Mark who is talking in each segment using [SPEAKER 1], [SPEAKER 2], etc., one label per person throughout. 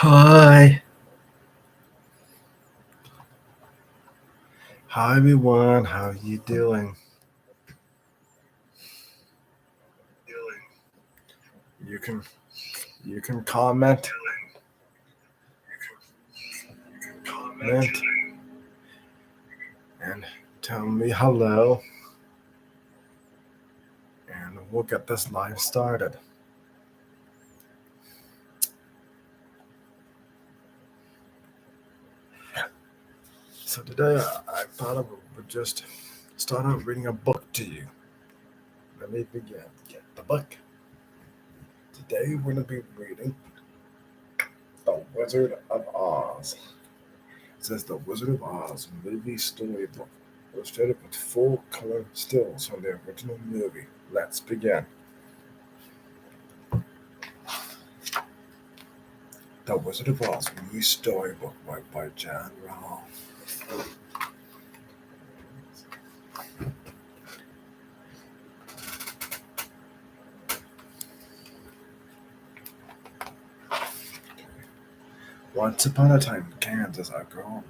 [SPEAKER 1] Hi. Hi everyone. How are you doing? You can you can comment and tell me hello and we'll get this live started. So today I thought I would just start out reading a book to you. Let me begin. Get the book. Today we're going to be reading The Wizard of Oz. It says The Wizard of Oz movie storybook, illustrated with full color stills from the original movie. Let's begin. The Wizard of Oz movie storybook by Jan Rahal. Once upon a time in Kansas, a girl,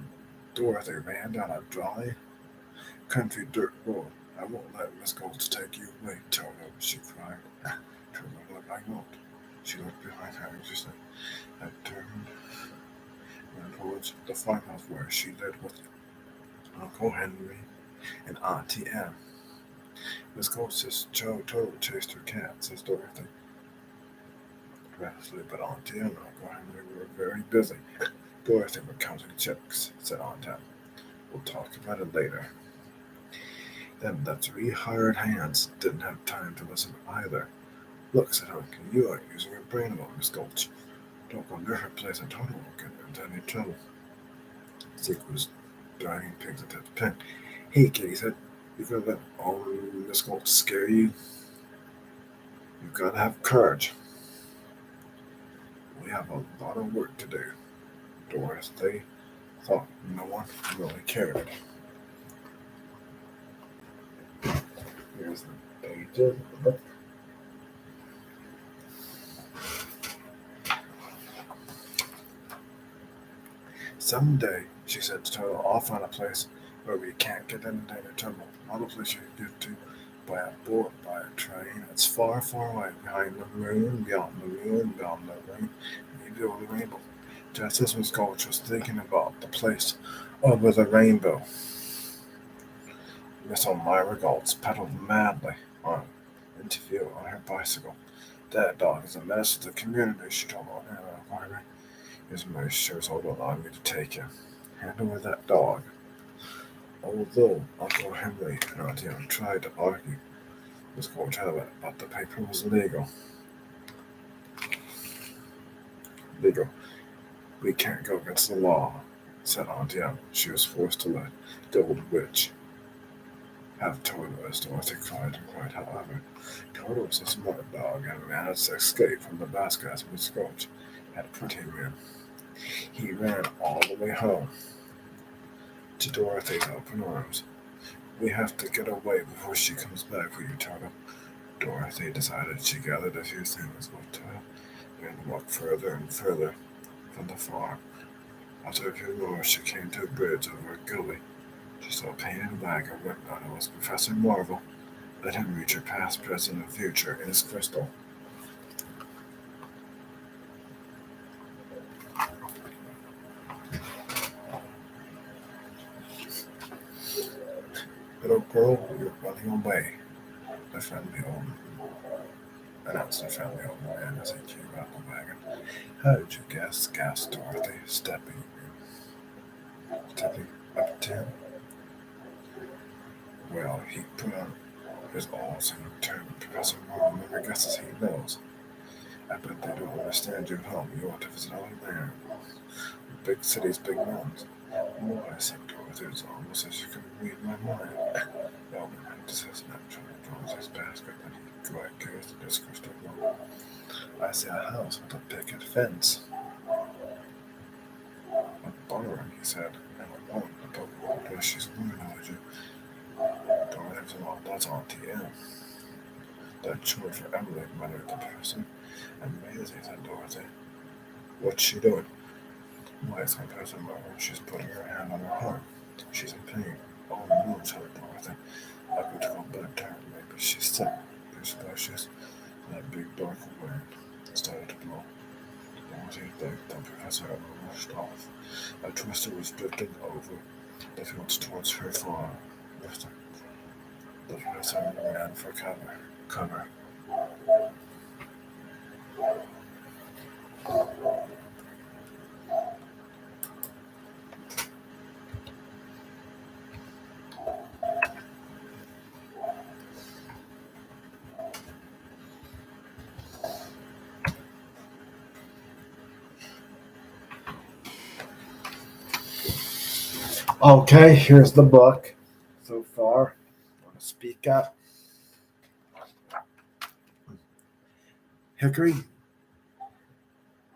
[SPEAKER 1] Dorothy, ran down a dry country dirt road. I won't let Miss Gold take you away, Toto, she cried. Toto, look, I won't. She looked behind her anxiously and turned towards the farmhouse where she lived with Uncle Henry and Auntie Em. Miss Gold says Toto chased her cat, says Dorothy. Restlessly, but Auntie Em and Uncle Henry were very busy. Dorothy, we're counting chicks, said Aunt Em. We'll talk about it later. Then the three hired hands didn't have time to listen either. Look, said Uncle, you are using your brain a lot, Miss Gulch. Don't go near her place and Toto will get into any trouble. Zeke was dragging pigs into the pen. Hey, kid, he said, you gonna let all Miss Gulch scare you? You've got to have courage. We have a lot of work to do. Dorothy thought no one really cared. Here's the pages of the book. Someday, she said to Toto, I'll find a place where we can't get into any trouble. Not a place you can get to by a boat, by a train. It's far, far away, behind the moon, beyond the moon, beyond the rain, maybe over the rainbow. Just as Miss Gulch was thinking about the place over the rainbow, Miss Elmira Gulch pedaled madly on into view on her bicycle. That dog is a menace to the community, she told Elmira. His most sure will allow me to take you. Hand over that dog. Although Uncle Henry and Auntie Em tried to argue, Miss Gulch but the paper was legal. Legal. We can't go against the law, said Auntie Em. She was forced to let the old witch have Toto as Dorothy cried and cried. However, Toto was a smart dog and managed to escape from the basket as Miss Gulch had put him in. He ran all the way home to Dorothy's open arms. We have to get away before she comes back for you, Toto. Dorothy decided. She gathered a few things with Toto and walked further and further from the farm. After a few more, she came to a bridge over a gully. She saw a painted wagon written on it was Professor Marvel. Let him reach her past, present, and future in his crystal. Little girl, you're running away. The friendly old announced the friendly old man as he came out the wagon. How did you guess? Gasped Dorothy, stepping up to him. Well, he put on his alls and turned Professor Marvel never guesses he knows. I bet they don't understand you at home. You want to visit all land. Big cities, big mountains. Why, said Dorothy, it's almost as you can read my mind. Melvin had to his natural drawings his basket, and he gazed at his crystal ball. I see a house with a picket fence. A barn, he said, and a woman, a poke where she's woman, would you? Dorothy was that's Auntie Em. That chore for Emily, muttered the person. Amazing, said Dorothy. What's she doing? Lights on past her mother. She's putting her hand on her heart. She's in pain. Oh no, said Dorothy. I could go back to her. Maybe she's sick. There's bushes. That big dark wind started to blow. Dorothy begged the professor and rushed off. A twister was drifting over the fields towards her farm. The professor ran for cover. Cover. Okay, here's the book so far. Want to speak up? Hickory,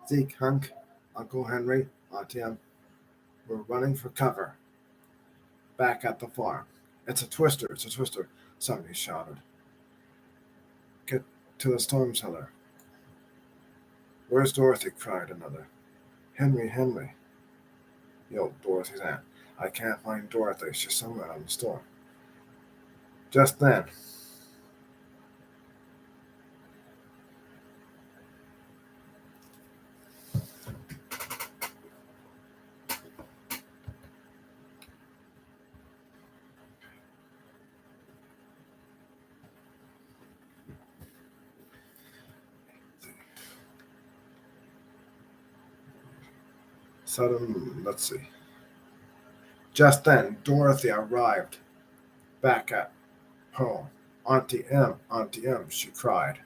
[SPEAKER 1] Zeke, Hunk, Uncle Henry, Auntie Em, we're running for cover. Back at the farm. It's a twister, it's a twister, somebody shouted. Get to the storm cellar. Where's Dorothy? Cried another. Henry, Henry, yelled Dorothy's aunt. I can't find Dorothy. She's somewhere on the storm. Just then, let's see. Just then, Dorothy arrived back at home. Auntie M, she cried.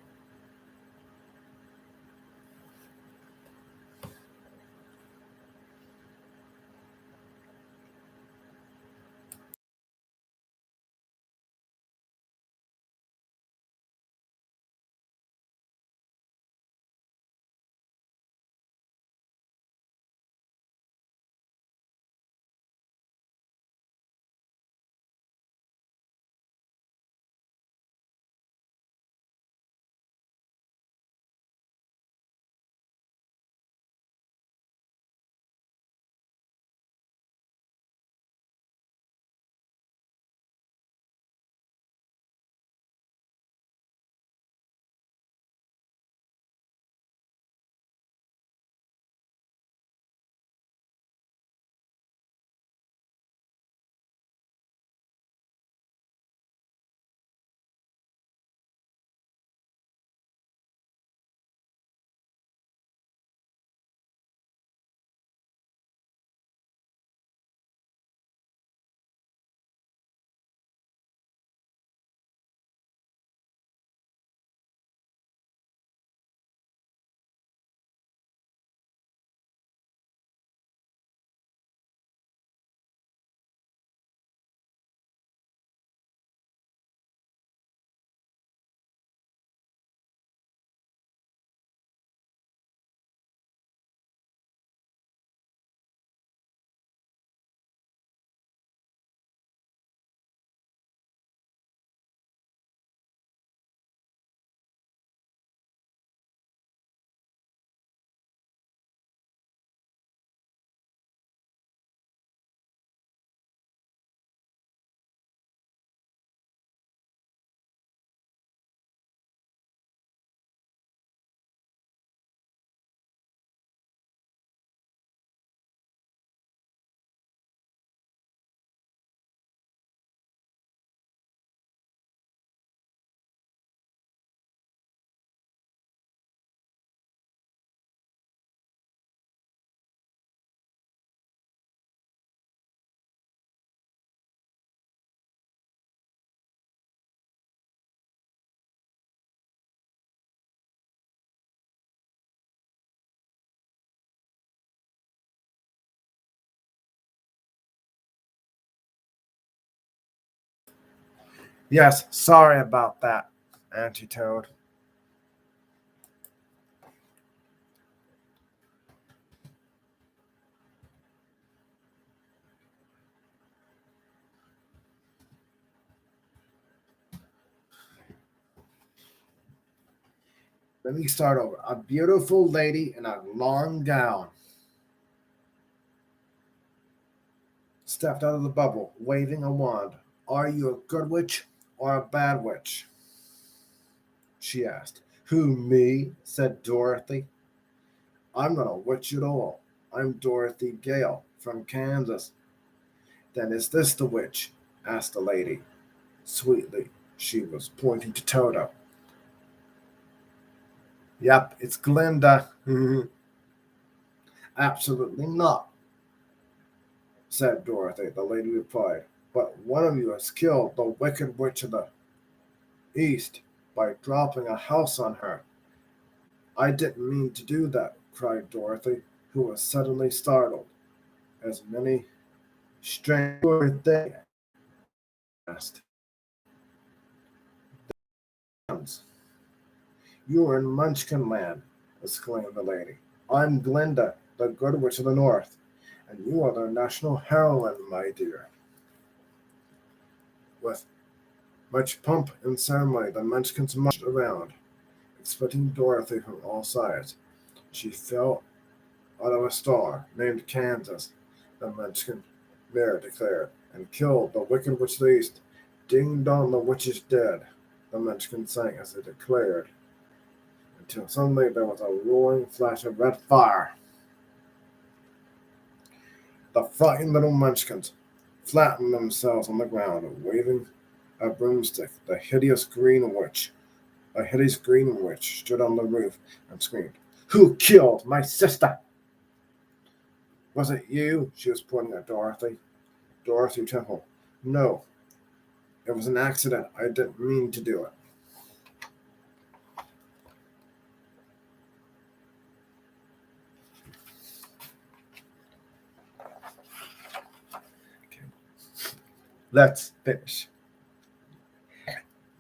[SPEAKER 1] Yes, sorry about that, Auntie Toad. Let me start over. A beautiful lady in a long gown stepped out of the bubble, waving a wand. Are you a good witch or a bad witch? She asked. Who, me? Said Dorothy. I'm not a witch at all. I'm Dorothy Gale from Kansas. Then is this the witch? Asked the lady. Sweetly, she was pointing to Toto. Yep, it's Glinda. Absolutely not, said Dorothy. The lady replied. But one of you has killed the wicked witch of the East by dropping a house on her. I didn't mean to do that, cried Dorothy, who was suddenly startled. As many strange things asked. You are in Munchkin Land, exclaimed the lady. I'm Glinda, the Good Witch of the North, and you are the national heroine, my dear. With much pomp and ceremony, the Munchkins marched around, expecting Dorothy from all sides. She fell out of a star named Kansas, the Munchkin mayor declared, and killed the Wicked Witch of the East. Ding dong, the witch is dead, the Munchkin sang as they declared, until suddenly there was a roaring flash of red fire. The frightened little Munchkins flattened themselves on the ground, waving a broomstick. A hideous green witch stood on the roof and screamed, Who killed my sister? Was it you? She was pointing at Dorothy. Dorothy chuckled. No, it was an accident. I didn't mean to do it. Okay. Let's finish.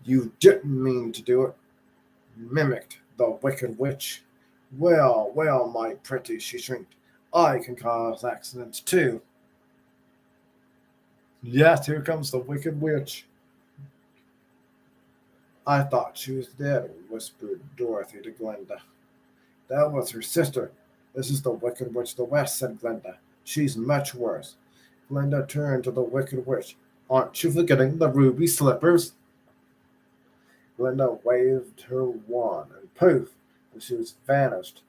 [SPEAKER 1] You didn't mean to do it, mimicked the wicked witch. Well, well, my pretty, she shrieked. I can cause accidents too. Yes, here comes the wicked witch. I thought she was dead, whispered Dorothy to Glinda. That was her sister. This is the Wicked Witch of the West, said Glinda. She's much worse. Glinda turned to the Wicked Witch. Aren't you forgetting the ruby slippers? Glinda waved her wand, and poof, the shoes vanished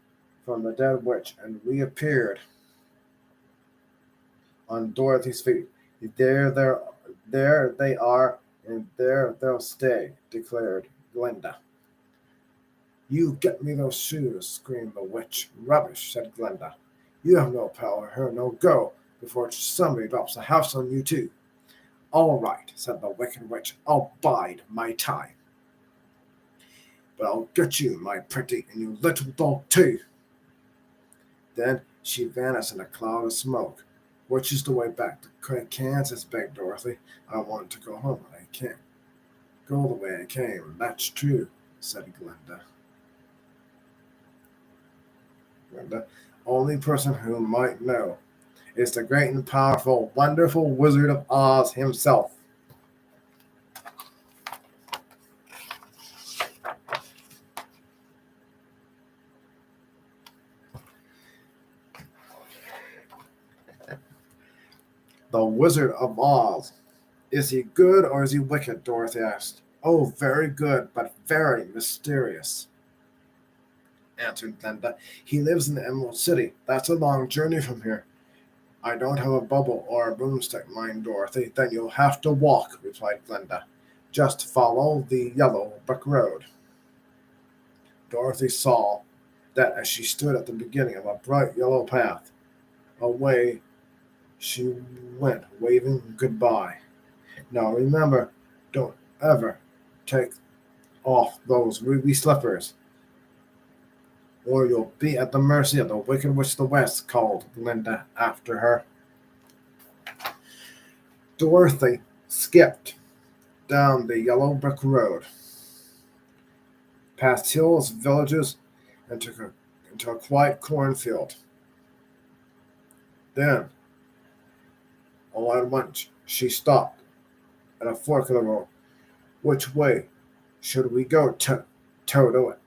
[SPEAKER 1] from the dead witch and reappeared on Dorothy's feet. There they are, and there they'll stay, declared Glinda. You get me those shoes, screamed the witch. Rubbish, said Glinda. You have no power here, no go, before somebody drops a house on you too. All right, said the wicked witch, I'll bide my time. But I'll get you, my pretty, and you little dog too. Then she vanished in a cloud of smoke. Which is the way back to Kansas, begged Dorothy. I want to go home, but I can't go the way I came. That's true, said Glinda. The only person who might know is the great and powerful, wonderful Wizard of Oz himself. The Wizard of Oz. Is he good or is he wicked? Dorothy asked. Oh, very good, but very mysterious, answered Glinda. He lives in the Emerald City. That's a long journey from here. I don't have a bubble or a broomstick, mind Dorothy. Then you'll have to walk, replied Glinda. Just follow the yellow brick road. Dorothy saw that as she stood at the beginning of a bright yellow path. Away she went, waving goodbye. Now remember, don't ever take off those ruby slippers, or you'll be at the mercy of the Wicked Witch of the West, called Glinda after her. Dorothy skipped down the yellow brick road, past hills, villages, and into a quiet cornfield. Then, all at once, she stopped at a fork of the road. Which way should we go, Toto?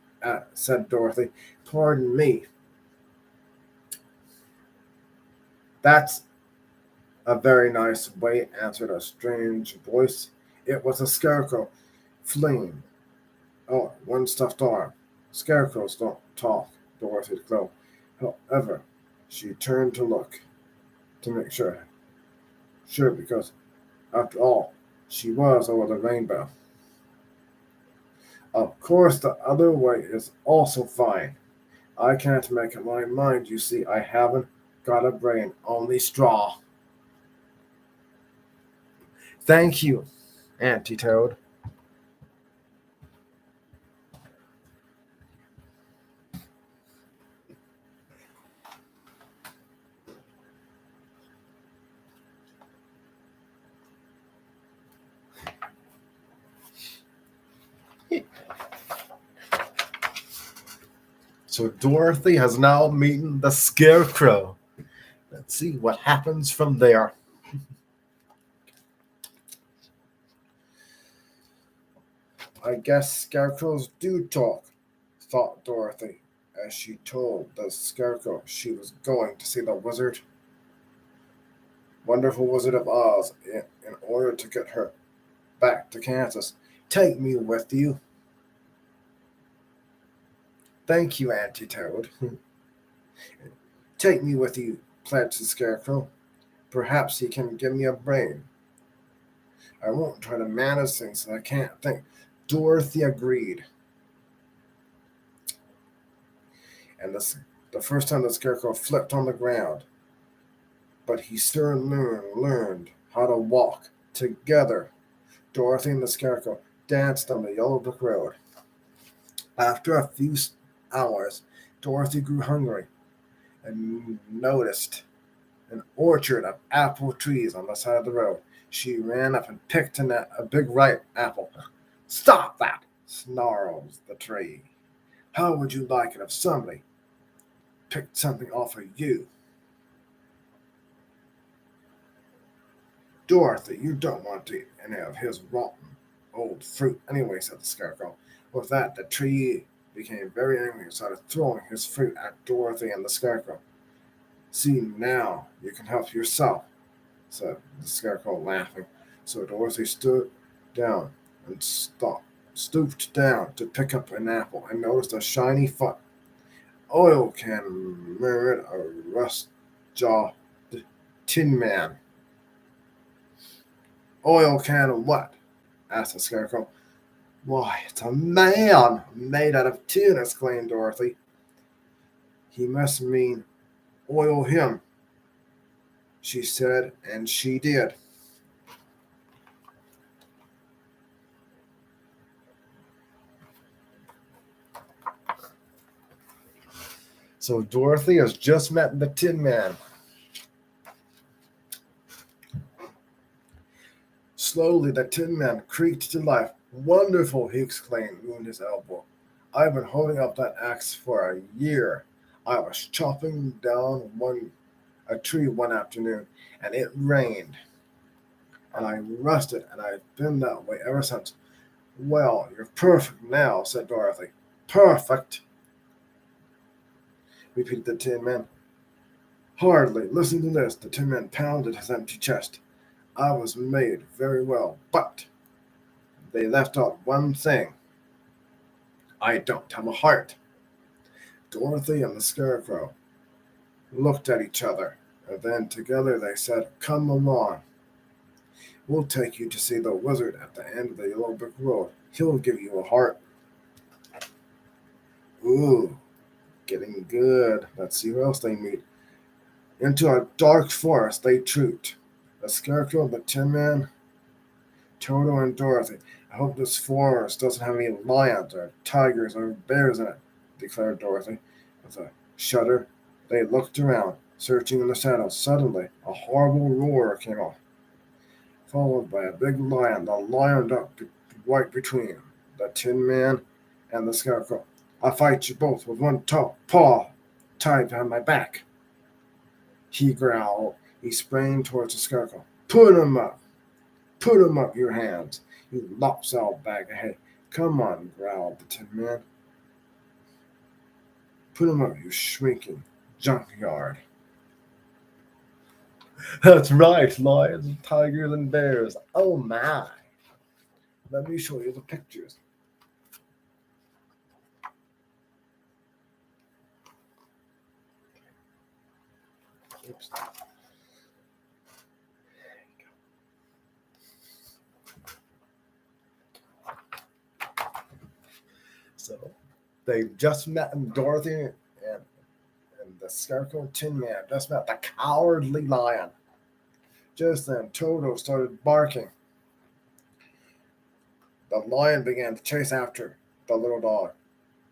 [SPEAKER 1] Said Dorothy. Pardon me. That's A very nice way, answered a strange voice. It was a scarecrow, fleeing. Oh, one stuffed arm. Scarecrows don't talk, Dorothy declared. However, she turned to look to make sure. Sure, because after all, she was over the rainbow. Of course, the other way is also fine. I can't make up my mind, you see. I haven't got a brain, only straw. Thank you, Auntie Toad. So Dorothy has now met the Scarecrow. Let's see what happens from there. I guess scarecrows do talk, thought Dorothy, as she told the Scarecrow she was going to see the wizard, wonderful Wizard of Oz, in order to get her back to Kansas. Take me with you. Thank you, Auntie Toad. Take me with you, pledged the Scarecrow. Perhaps he can give me a brain. I won't try to manage things that I can't think. Dorothy agreed. And the first time the Scarecrow flipped on the ground, but he soon learned how to walk. Together, Dorothy and the Scarecrow danced on the yellow brick road. After a few hours, Dorothy grew hungry and noticed an orchard of apple trees on the side of the road. She ran up and picked a big ripe apple. Stop that! Snarls the tree. How would you like it if somebody picked something off of you? Dorothy, you don't want to eat any of his rotten old fruit anyway, said the Scarecrow. With that, the tree became very angry and started throwing his fruit at Dorothy and the Scarecrow. See, now you can help yourself, said the Scarecrow, laughing. So Dorothy stood down and stooped down to pick up an apple and noticed a shiny foot. Oil can, murmured a rust-jawed tin man. Oil can what? Asked the Scarecrow. Why, it's a man made out of tin, exclaimed Dorothy. He must mean oil him, she said, and she did. So Dorothy has just met the Tin Man. Slowly, the Tin Man creaked to life. Wonderful, he exclaimed, moving his elbow. I've been holding up that axe for a year. I was chopping down a tree one afternoon, and it rained. And I rusted, and I've been that way ever since. Well, you're perfect now, said Dorothy. Perfect, repeated the Tin Man. Hardly. Listen to this. The Tin Man pounded his empty chest. I was made very well, but they left out one thing. I don't have a heart. Dorothy and the Scarecrow looked at each other, and then together they said, Come along. We'll take you to see the wizard at the end of the yellow brick road. He'll give you a heart. Ooh, getting good. Let's see who else they meet. Into a dark forest they trooped. The Scarecrow, the Tin Man, Toto, and Dorothy. I hope this forest doesn't have any lions or tigers or bears in it, declared Dorothy. With a shudder, they looked around, searching in the shadows. Suddenly, a horrible roar came off, followed by a big lion. The lion ducked right between the Tin Man and the Scarecrow. I'll fight you both with one paw tied behind my back, he growled. He sprang towards the Scarecrow. Put him up! Put him up, your hands, you lopsided bag of hay. Come on, growled the Tin Man. Put him up, you shrinking junkyard. That's right, lions, tigers, and bears. Oh my. Let me show you the pictures. Oops. So they've just met, and Dorothy and the Scarecrow Tin Man just met the Cowardly Lion. Just then, Toto started barking. The lion began to chase after the little dog.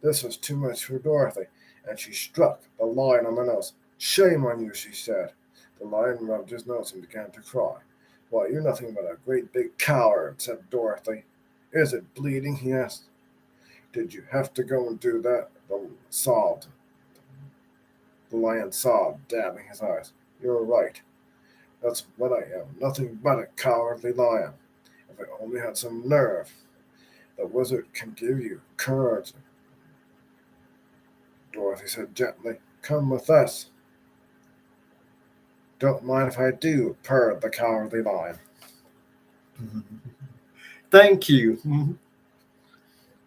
[SPEAKER 1] This was too much for Dorothy, and she struck the lion on the nose. Shame on you, she said. The lion rubbed his nose and began to cry. Why, you're nothing but a great big coward, said Dorothy. Is it bleeding? He asked. Did you have to go and do that? Sobbed. The lion sobbed, dabbing his eyes. You're right. That's what I am. Nothing but a cowardly lion. If I only had some nerve. The wizard can give you courage, Dorothy said gently. Come with us. Don't mind if I do, purred the Cowardly Lion. Thank you.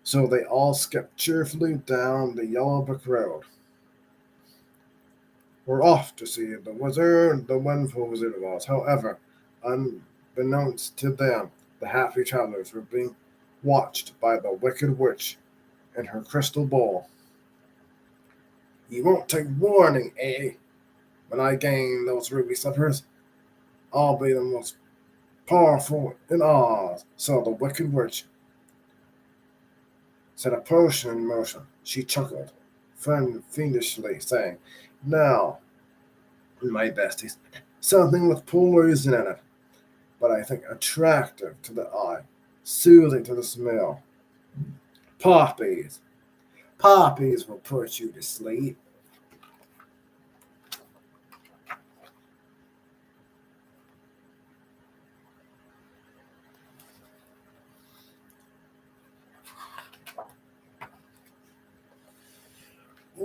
[SPEAKER 1] So they all skipped cheerfully down the yellow brick road. We're off to see the wizard, the wonderful Wizard of Oz. However, unbeknownst to them, the happy travelers were being watched by the Wicked Witch in her crystal ball. You won't take warning, eh? When I gain those ruby slippers, I'll be the most powerful in Oz. So the Wicked Witch set a potion in motion. She chuckled, fiendishly, saying, Now, my besties, something with poison in it, but I think attractive to the eye, soothing to the smell. Poppies. Poppies will put you to sleep.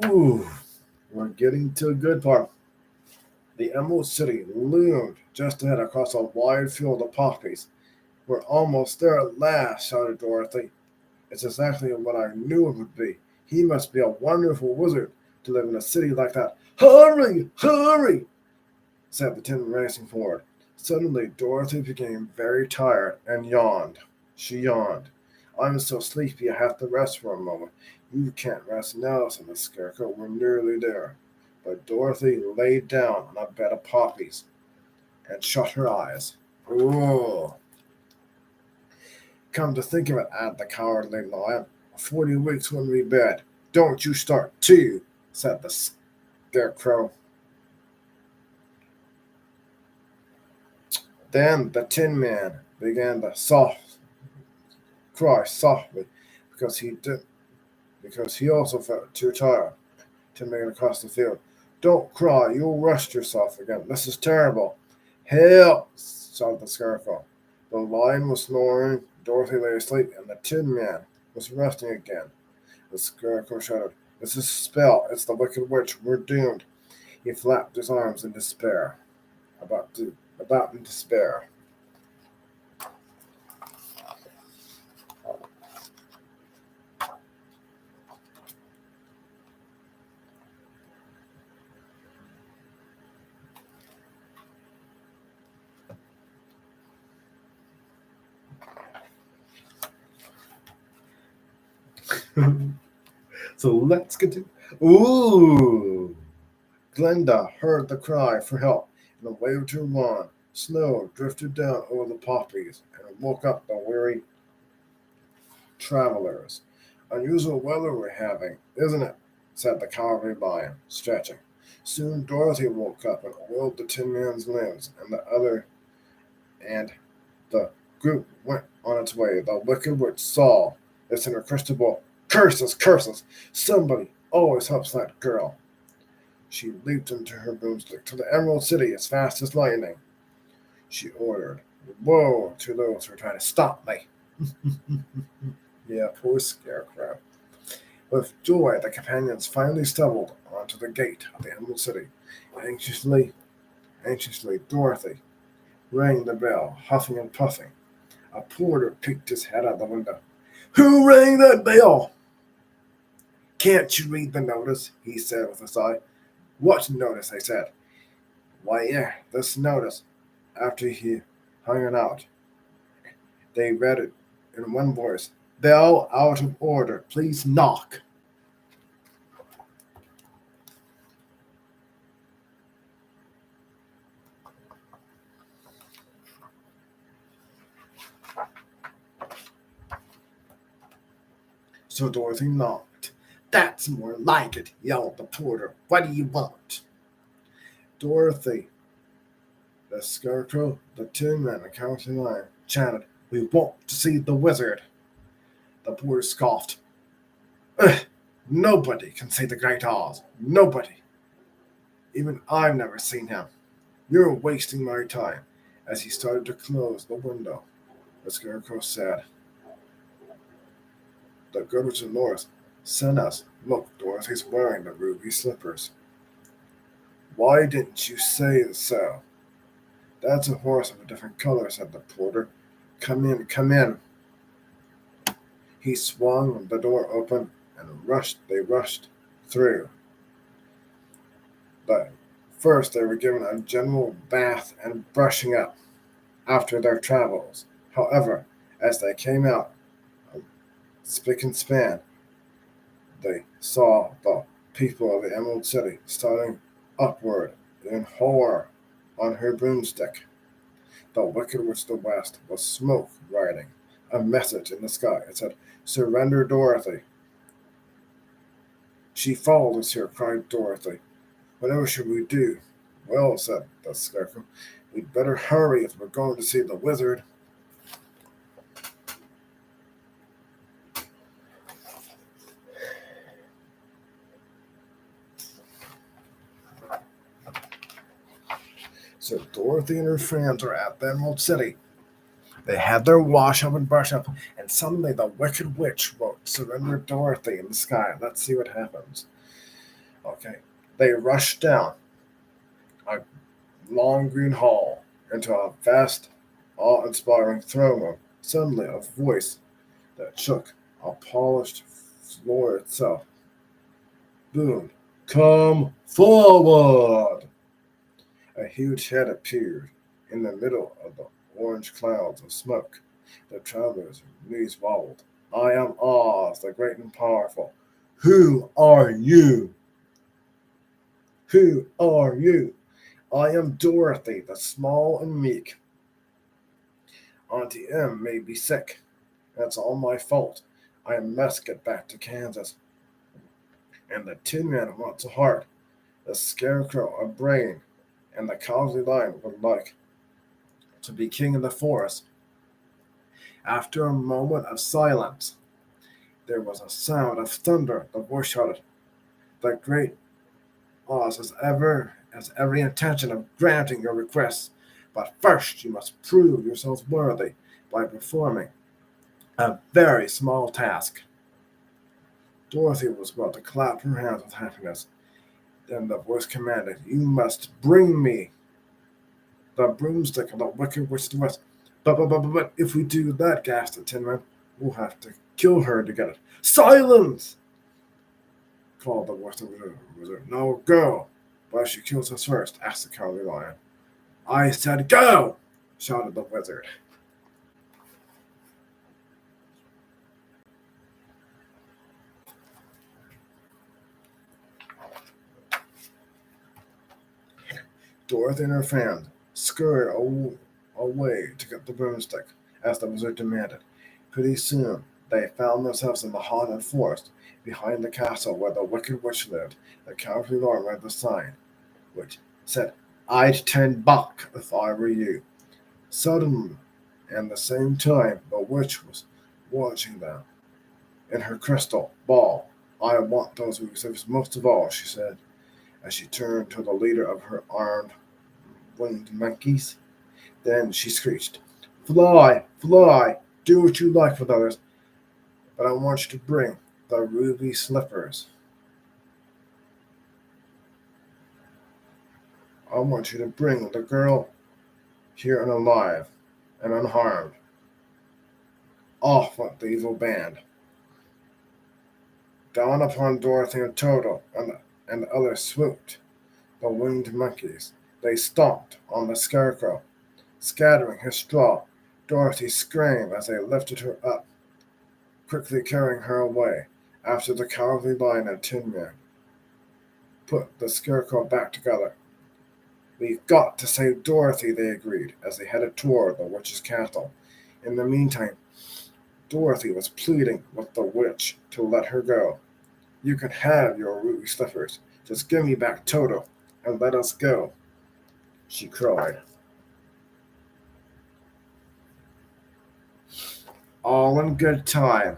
[SPEAKER 1] Ooh, we're getting to a good part. The Emerald City loomed just ahead across a wide field of poppies. We're almost there at last, shouted Dorothy. It's exactly what I knew it would be. He must be a wonderful wizard to live in a city like that. Hurry! Hurry! Said the Tin racing forward. Suddenly, Dorothy became very tired and yawned. She yawned. I'm so sleepy I have to rest for a moment. You can't rest now, said the Scarecrow. We're nearly there. But Dorothy lay down on a bed of poppies and shut her eyes. Ooh. Come to think of it, added the Cowardly Lion, 40 weeks wouldn't be bad. Don't you start too, said the Scarecrow. Then the Tin Man began to cry softly because he also felt too tired to make it across the field. Don't cry, you'll rust yourself again. This is terrible. Help! shouted the Scarecrow. The lion was snoring, Dorothy lay asleep, and the Tin Man was resting again. The Scarecrow shouted, This is a spell. It's the Wicked Witch. We're doomed. He flapped his arms in despair. About in despair. So let's continue. Ooh! Glenda heard the cry for help and waved her wand. Snow drifted down over the poppies and woke up the weary travelers. Unusual weather we're having, isn't it? Said the Cowardly Lion, stretching. Soon Dorothy woke up and oiled the Tin Man's limbs, and the group went on its way. The Wicked Witch saw this in her crystal ball. Curses, curses! Somebody always helps that girl. She leaped into her broomstick to the Emerald City as fast as lightning. She ordered, Woe to those who are trying to stop me. Yeah, poor Scarecrow. With joy, the companions finally stumbled onto the gate of the Emerald City. Anxiously, Anxiously, Dorothy rang the bell, huffing and puffing. A porter peeked his head out the window. "Who rang that bell?" "Can't you read the notice?" he said with a sigh. "What notice?" I said. "Why, yeah, this notice." After he hung it out, they read it in one voice. "Bell out of order. Please knock." So Dorothy knocked. "That's more like it," yelled the porter. "What do you want?" Dorothy, the Scarecrow, the Tin Man, and the Cowardly Lion chanted, "We want to see the wizard." The porter scoffed. "Ugh, nobody can see the Great Oz. Nobody. Even I've never seen him. You're wasting my time." As he started to close the window, the Scarecrow said, "The good witch of the North sent us. Look, Dorothy's wearing the ruby slippers." "Why didn't you say so?" "That's a horse of a different color," said the porter. "Come in, come in." He swung the door open and they rushed through. But first they were given a general bath and brushing up after their travels. However, as they came out, spick and span, they saw the people of the Emerald City starting upward in horror on her broomstick. The Wicked Witch of the West was smoke riding a message in the sky. It said, "Surrender, Dorothy." "She followed us here," cried Dorothy. "Whatever should we do?" "Well," said the Scarecrow, "we'd better hurry if we're going to see the wizard." So Dorothy and her friends are at the Emerald City. They had their wash up and brush up, and suddenly the Wicked Witch wrote, "Surrender, Dorothy" in the sky. Let's see what happens. Okay. They rushed down a long green hall into a vast, awe-inspiring throne room. Suddenly, a voice that shook a polished floor itself boomed, "Come forward!" A huge head appeared in the middle of the orange clouds of smoke. The travelers' knees wobbled. "I am Oz, the great and powerful." "Who are you?" "Who are you?" "I am Dorothy, the small and meek. Auntie M may be sick. That's all my fault. I must get back to Kansas. And the Tin Man wants a heart, the Scarecrow a brain, and the Cowardly Lion would like to be king of the forest." After a moment of silence, there was a sound of thunder. The voice shouted, "The great Oz has every intention of granting your requests, but first you must prove yourselves worthy by performing a very small task." Dorothy was about to clap her hands with happiness. Then the voice commanded, "You must bring me the broomstick of the Wicked Witch of the West." But if we do that," gasped the Tin Man, "we'll have to kill her to get it." "Silence!" called the voice of the wizard. "No, go." "But she kills us first," asked the Cowardly Lion. "I said go!" shouted the wizard. Dorothy and her friends scurried away to get the broomstick, as the wizard demanded. Pretty soon they found themselves in the haunted forest behind the castle where the Wicked Witch lived. The Cowardly Lion read the sign, which said, "I'd turn back if I were you." Suddenly, and the same time, the witch was watching them in her crystal ball. "I want those who most of all," she said, as she turned to the leader of her armed winged monkeys. Then she screeched, "Fly, fly, do what you like with others, but I want you to bring the ruby slippers." I want you to bring the girl here and alive and unharmed. Off went the evil band, down upon Dorothy and Toto, and the others swooped. The winged monkeys. They stomped on the scarecrow, scattering his straw. Dorothy screamed as they lifted her up, quickly carrying her away, after the Cowardly Lion and Tin Man put the scarecrow back together. We've got to save Dorothy, they agreed, as they headed toward the witch's castle. In the meantime, Dorothy was pleading with the witch to let her go. You can have your ruby slippers. Just give me back Toto and let us go, she cried. All in good time.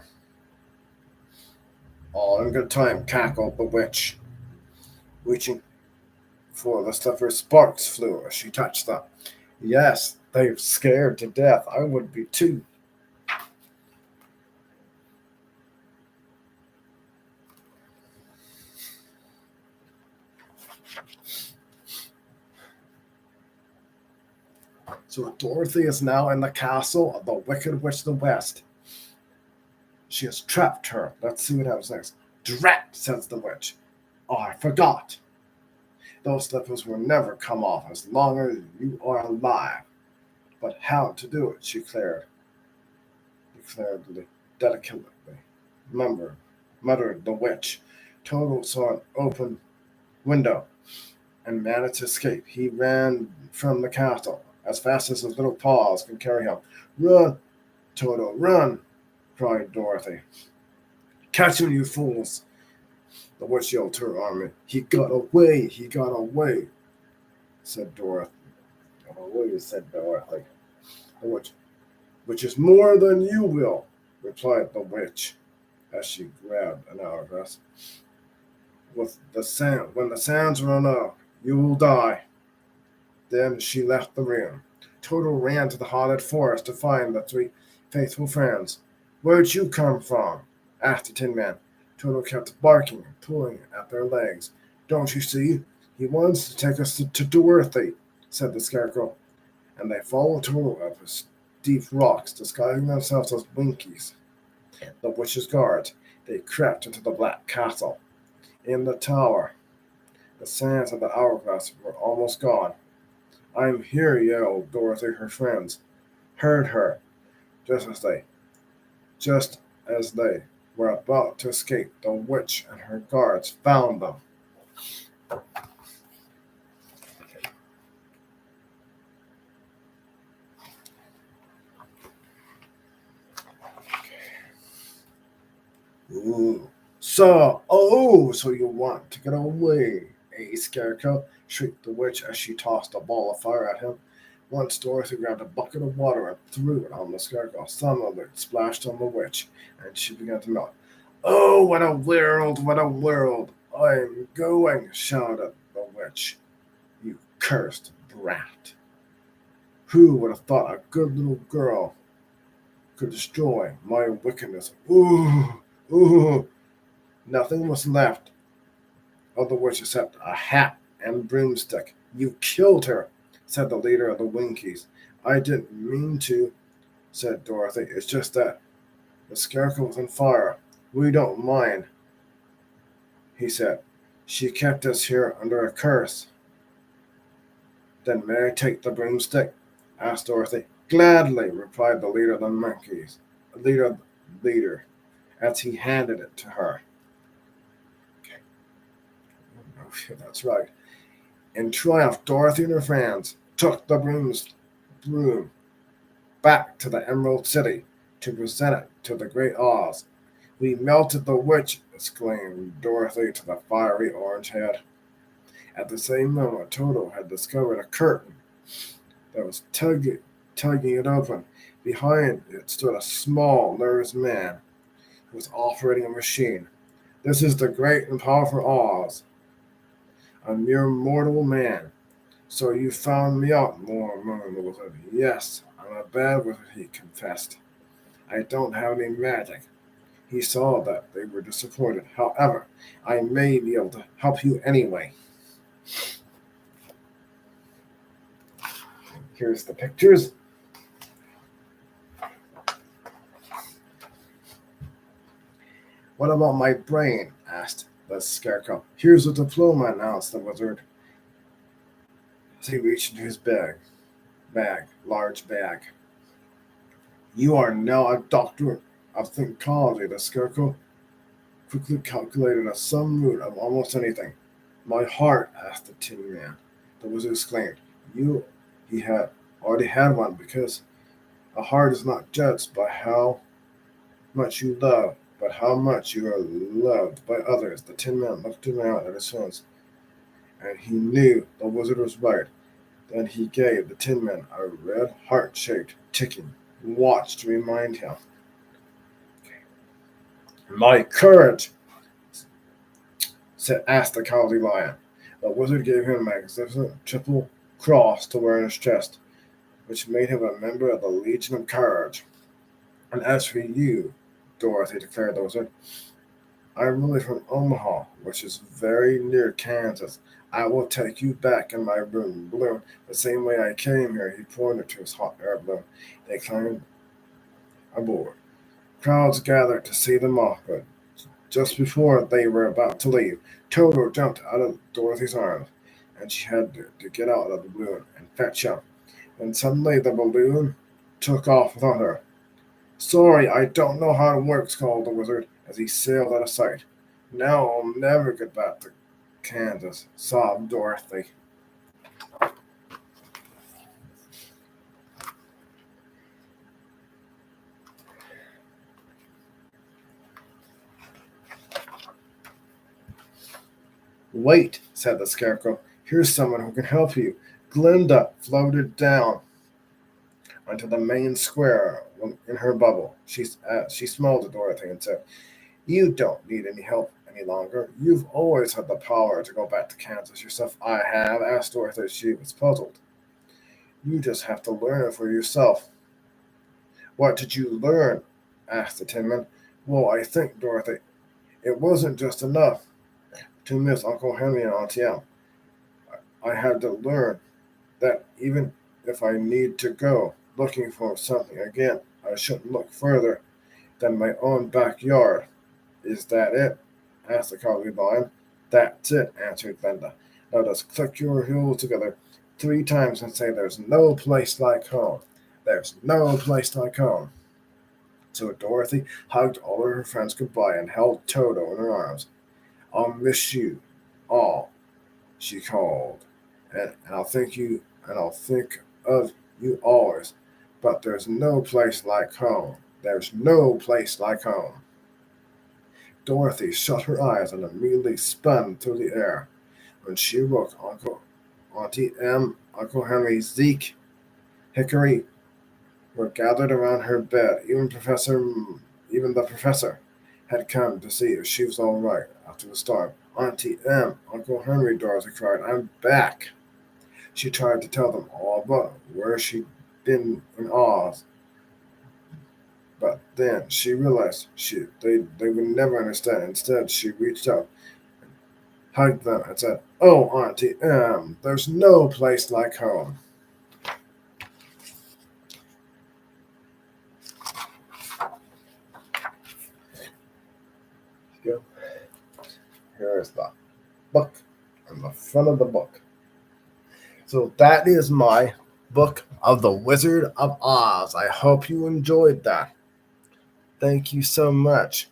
[SPEAKER 1] All in good time, cackled the witch, reaching for the slippers. Sparks flew as she touched them. Yes, they're scared to death. I would be too. So Dorothy is now in the castle of the Wicked Witch of the West. She has trapped her. Let's see what happens next. Drat, says the witch. Oh, I forgot. Those slippers will never come off as long as you are alive. But how to do it, she declared delicately. Remember, muttered the witch. Toto saw an open window and managed to escape. He ran from the castle as fast as his little paws could carry him. Run, Toto, run, cried Dorothy. Catch him, you fools! The witch yelled to her army. He got away, said Dorothy. Got away, said Dorothy. The witch, which is more than you will, replied the witch, as she grabbed an hourglass. When the sands run out, you will die. Then she left the room. Toto ran to the haunted forest to find the three faithful friends. Where'd you come from? Asked the Tin Man. Toto kept barking and pulling at their legs. Don't you see? He wants to take us to Dorothy, said the Scarecrow. And they followed Toto up his steep rocks, disguising themselves as Winkies, the witch's guards. They crept into the Black Castle. In the tower, the sands of the hourglass were almost gone. I'm here, yelled Dorothy. Her friends heard her just just as they were about to escape. The witch and her guards found them. Ooh. So you want to get away, eh, Scarecrow? Shrieked the witch as she tossed a ball of fire at him. Once Dorothy grabbed a bucket of water and threw it on the Scarecrow. Some of it splashed on the witch, and she began to melt. Oh, what a world, what a world! I'm going, shouted the witch. You cursed brat. Who would have thought a good little girl could destroy my wickedness? Ooh, ooh. Nothing was left of the witch except a hat and broomstick. You killed her, said the leader of the Winkies. I didn't mean to, said Dorothy. It's just that the Scarecrow was on fire. We don't mind, he said. She kept us here under a curse. Then may I take the broomstick? Asked Dorothy. Gladly, replied the leader of the monkeys. Leader, as he handed it to her. Okay, that's right. In triumph, Dorothy and her friends took the broom back to the Emerald City to present it to the Great Oz. We melted the witch, exclaimed Dorothy to the fiery orange head. At the same moment, Toto had discovered a curtain that was tugging it open. Behind it stood a small, nervous man who was operating a machine. This is the great and powerful Oz, a mere mortal man. So you found me out, murmured the wizard. Yes, I'm a bad wizard, he confessed. I don't have any magic. He saw that they were disappointed. However, I may be able to help you anyway. Here's the pictures. What about my brain? Asked the Scarecrow. Here's a diploma, announced the wizard as he reached into his large bag. You are now a doctor of psychology, the Scarecrow quickly calculated a sum root of almost anything. My heart, asked the Tin Man. The wizard exclaimed. You, he had already had one because a heart is not judged by how much you love, but how much you are loved by others. The Tin Man looked around at his friends, and he knew the wizard was right. Then he gave the Tin Man a red heart-shaped ticking watch to remind him. My courage, asked the Cowardly Lion. The wizard gave him a magnificent triple cross to wear on his chest, which made him a member of the Legion of Courage. And as for you, Dorothy, declared the wizard, I'm really from Omaha, which is very near Kansas. I will take you back in my balloon the same way I came here. He pointed to his hot air balloon. They climbed aboard. Crowds gathered to see them off, but just before they were about to leave, Toto jumped out of Dorothy's arms, and she had to get out of the balloon and fetch him. And suddenly the balloon took off without her. Sorry, I don't know how it works, called the wizard as he sailed out of sight. Now I'll never get back to Kansas, sobbed Dorothy. Wait, said the Scarecrow. Here's someone who can help you. Glinda floated down onto the main square in her bubble. She smiled at Dorothy and said, You don't need any help any longer. You've always had the power to go back to Kansas yourself. I have, asked Dorothy. She was puzzled. You just have to learn it for yourself. What did you learn? Asked the Tin Man. Well, I think, Dorothy, it wasn't just enough to miss Uncle Henry and Auntie Em. I had to learn that even if I need to go looking for something again, I shouldn't look further than my own backyard. Is that it? Asked the Cowardly Lion. That's it, answered Glinda. Now just click your heels together 3 times and say, There's no place like home. There's no place like home. So Dorothy hugged all of her friends goodbye and held Toto in her arms. I'll miss you all, she called, and I'll think of you always. But there's no place like home. There's no place like home. Dorothy shut her eyes and immediately spun through the air. When she woke, Auntie Em, Uncle Henry, Zeke, Hickory were gathered around her bed. Even the professor had come to see if she was all right after the storm. Auntie Em, Uncle Henry, Dorothy cried, I'm back. She tried to tell them all about where she'd been in Oz, but then she realized they would never understand. Instead, she reached out, hugged them, and said, Oh, Auntie Em, there's no place like home. Here's the book on the front of the book. So that is my book of The Wizard of Oz. I hope you enjoyed that. Thank you so much.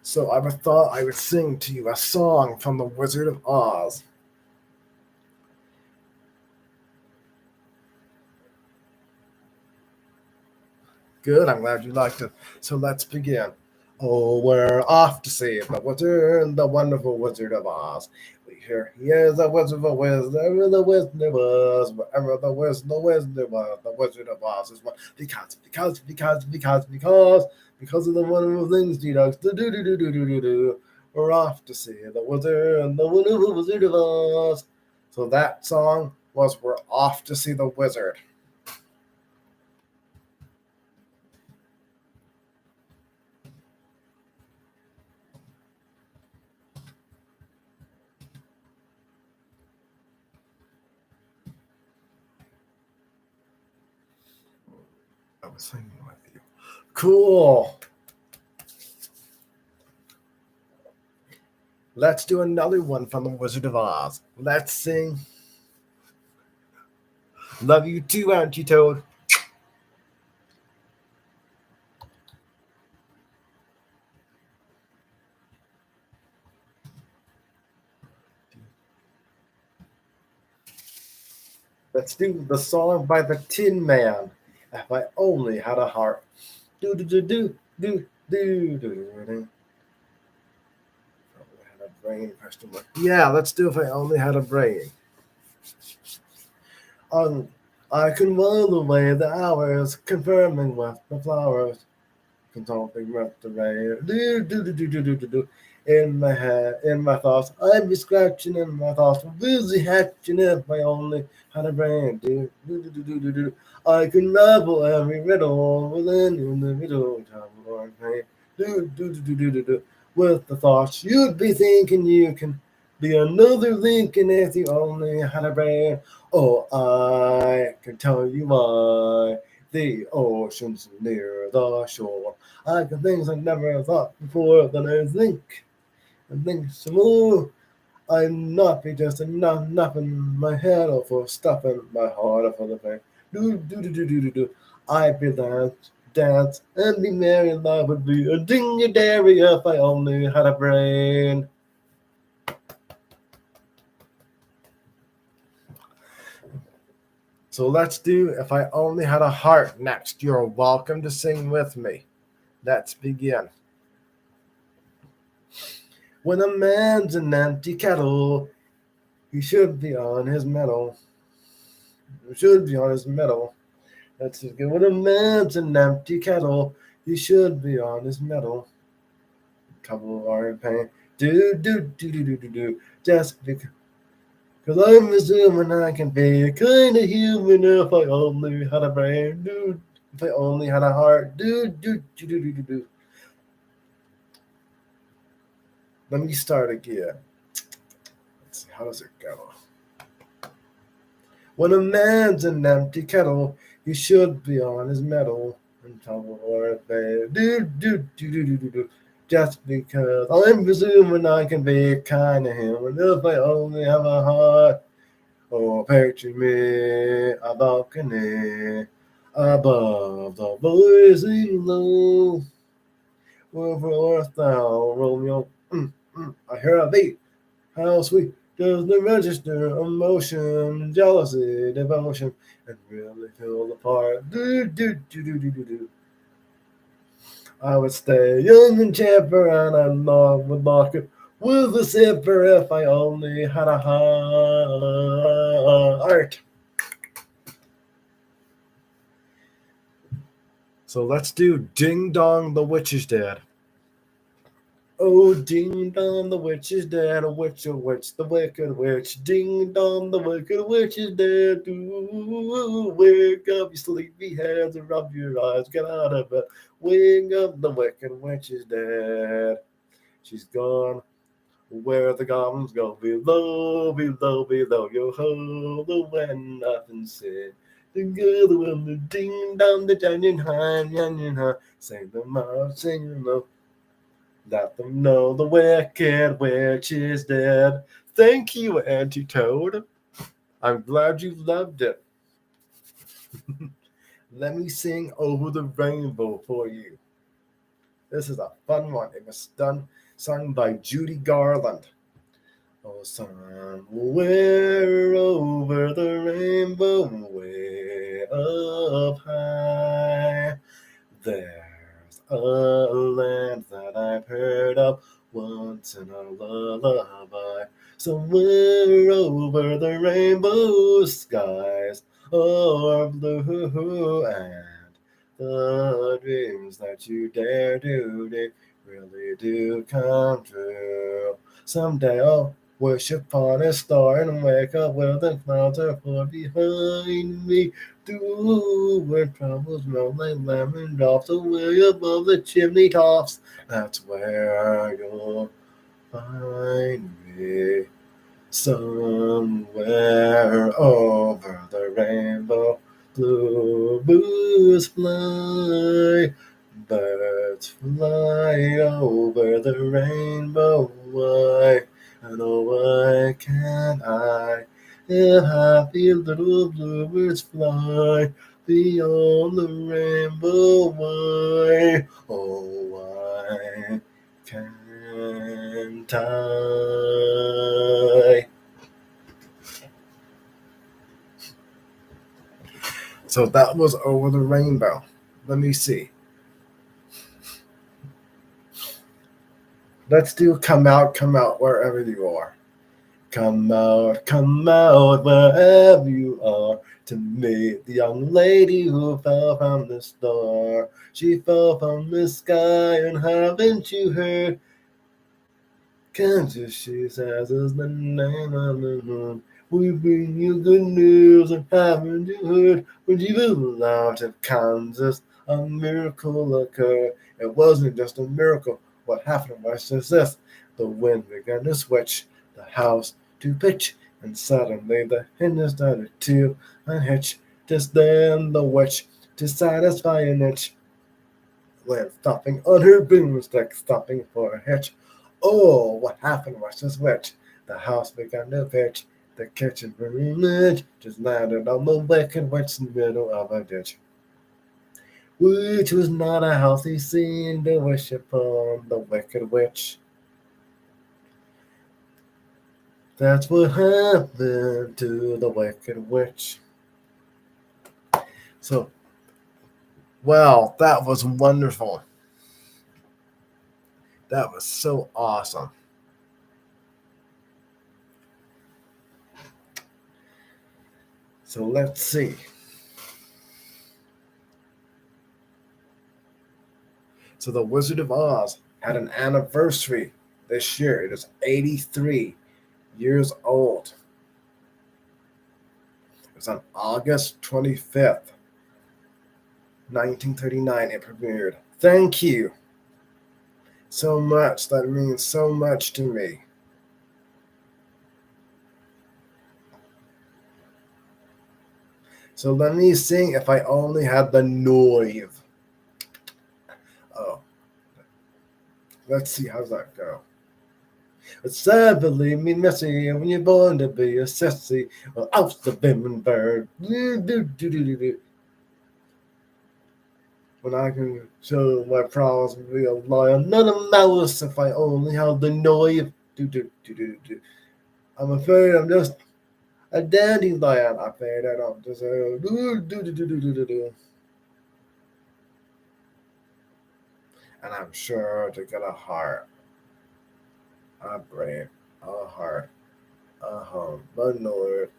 [SPEAKER 1] So I thought I would sing to you a song from The Wizard of Oz. Good, I'm glad you liked it. So let's begin. Oh, we're off to see the wizard, the wonderful Wizard of Oz. We hear he is the Wizard of Oz, wherever the Wizard was, wherever the Wizard was, the Wizard of Oz is one. Because of the wonderful things he does. Do. We're off to see the wizard, the wonderful Wizard of Oz. So that song was We're Off to See the Wizard. sing with you. Cool. Let's do another one from The Wizard of Oz. Let's sing Love You Too, Auntie Toad. Let's do the song by the Tin Man. If I only had a heart. Do do do do do do do do. If I only had a brain, question mark. Yeah, let's do If I Only Had a Brain. I can while away the hours, confirming with the flowers, consulting with the rain. Do do do do do do do do. In my head, in my thoughts, I'd be scratching in my thoughts, busy hatching if I only had a brain. Do do do do do do do. I can ravel every riddle within the middle time or pain. Do do do do do do do. With the thoughts you'd be thinking you can be another Lincoln if you only had a brain. Oh, I can tell you why the ocean's near the shore. I can things I never thought before. Then I think some more. I'm not be just enough in my head or for stuffing my heart or for the pain. Do do do do do do do. I'd be dance and be merry. Life would be a dingy dairy if I only had a brain. So let's do If I Only Had a Heart next. You're welcome to sing with me. Let's begin. When a man's an empty kettle, he should be on his mettle. He should be on his mettle. That's just good. When a man's an empty kettle, he should be on his mettle. Trouble or in pain. Do do do do do do do. Just because I'm assuming I can be kind of human if I only had a brain. Do if I only had a heart. Do do do do do do do. Let me start again. Let's see, how does it go? When a man's an empty kettle, he should be on his mettle and trouble or affair. Do do do do do do do. Just because I'm presuming I can be kind of human if I only have a heart. Oh, picture me a balcony above the blazing low. Over thou, Romeo. I hear a beat. How sweet does the register emotion, jealousy, devotion, and really feel the part? Do do do do do do do. I would stay young and chipper, and I love would lock it with a zipper if I only had a heart. So let's do Ding Dong, the Witch is Dead. Oh, ding dong, the witch is dead. A witch, the wicked witch. Ding dong, the wicked witch is dead. Ooh, wake up, you sleepy heads, and rub your eyes. Get out of bed. Wake up, the wicked witch is dead. She's gone where the goblins go. Below, below, below your hole. When nothing said. Together with the ding dong, the giant high. Sing them out, sing them low. Let them know the wicked witch is dead. Thank you, Auntie Toad. I'm glad you loved it. Let me sing Over the Rainbow for you. This is a fun one. It was sung by Judy Garland. Oh, somewhere over the rainbow, way up high, there's a land that I've heard of once in a lullaby. Somewhere over the rainbow skies are blue, and the dreams that you dare do, they really do come true. Someday I'll wish upon a star and wake up where the clouds are far behind me. Do where troubles melt like lemon drops away above the chimney tops. That's where you'll find me. Somewhere over the rainbow, blue birds fly. Birds fly over the rainbow. Why? And oh, why can't I? If happy little bluebirds fly beyond the rainbow, why? Oh, why can't I? So that was Over the Rainbow. Let me see. Let's do Come Out, wherever you are. Come out, wherever you are, to meet the young lady who fell from the star. She fell from the sky, and haven't you heard? Can't you, she says, is the name of the moon. We bring you good news, and haven't you heard? When she flew out of Kansas, a miracle occurred. It wasn't just a miracle. What happened was just this. The wind began to switch, the house to pitch, and suddenly the hinges started to unhitch. Just then the witch, to satisfy an itch, went stopping on her broomstick, stopping for a hitch. Oh, what happened was just witch. The house began to pitch. The kitchen room edge just landed on the wicked witch in the middle of a ditch. Which was not a healthy scene to wish upon the wicked witch. That's what happened to the wicked witch. So, well, that was wonderful. That was so awesome. So let's see. So the Wizard of Oz had an anniversary this year. It is 83 years old. It was on August 25th, 1939. It premiered. Thank you so much. That means so much to me. So let me sing If I Only Had the Noise. Oh, let's see. How's that go? It's sad, believe me, messy, when you're born to be a sissy. Well, out the Bimmenberg. When I can show my prowess and be a lion, not a mouse, if I only had the noise. I'm afraid I'm just a dandelion. I fade that I'm just a and I'm sure to get a heart, a brain, a heart, a home, but Lord,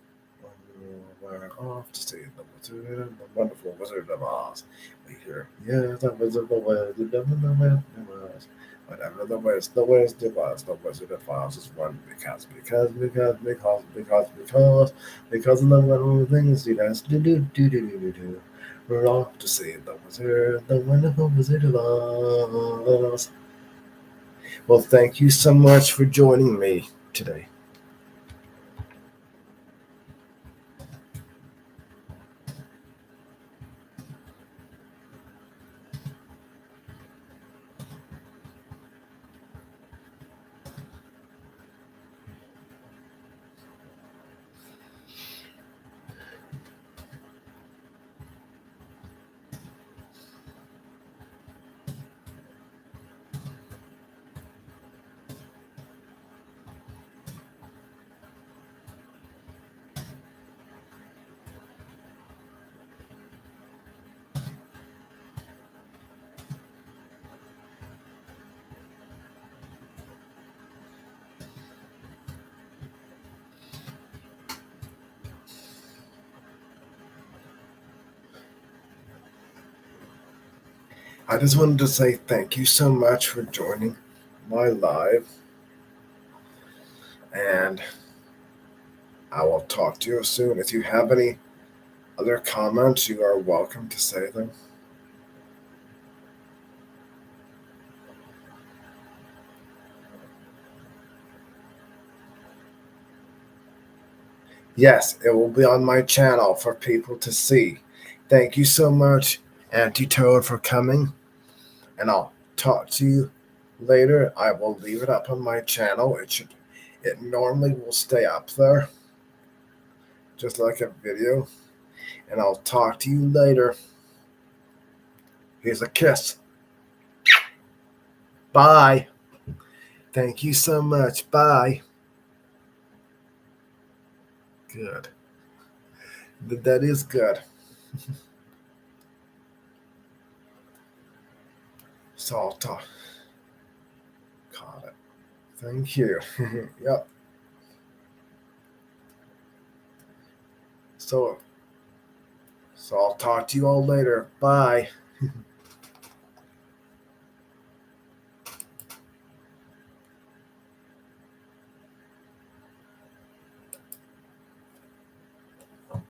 [SPEAKER 1] we're off to see the wizard, the wonderful Wizard of Oz. We hear, yes, the Wizard of Oz, the Wizard of Oz. Whatever the Wizard of Oz, the Wizard of Oz is one because of the wonderful things he does. We're off to see the wizard, the wonderful Wizard of Oz. Well, thank you so much for joining me today. I just wanted to say thank you so much for joining my live, and I will talk to you soon. If you have any other comments, you are welcome to say them. Yes, it will be on my channel for people to see. Thank you so much. Auntie Toad for coming, and I'll talk to you later. I will leave it up on my channel. It normally will stay up there, just like a video. And I'll talk to you later. Here's a kiss. Bye. Thank you so much. Bye. Good. That is good. So I'll talk. Got it. Thank you. Yep. So I'll talk to you all later. Bye.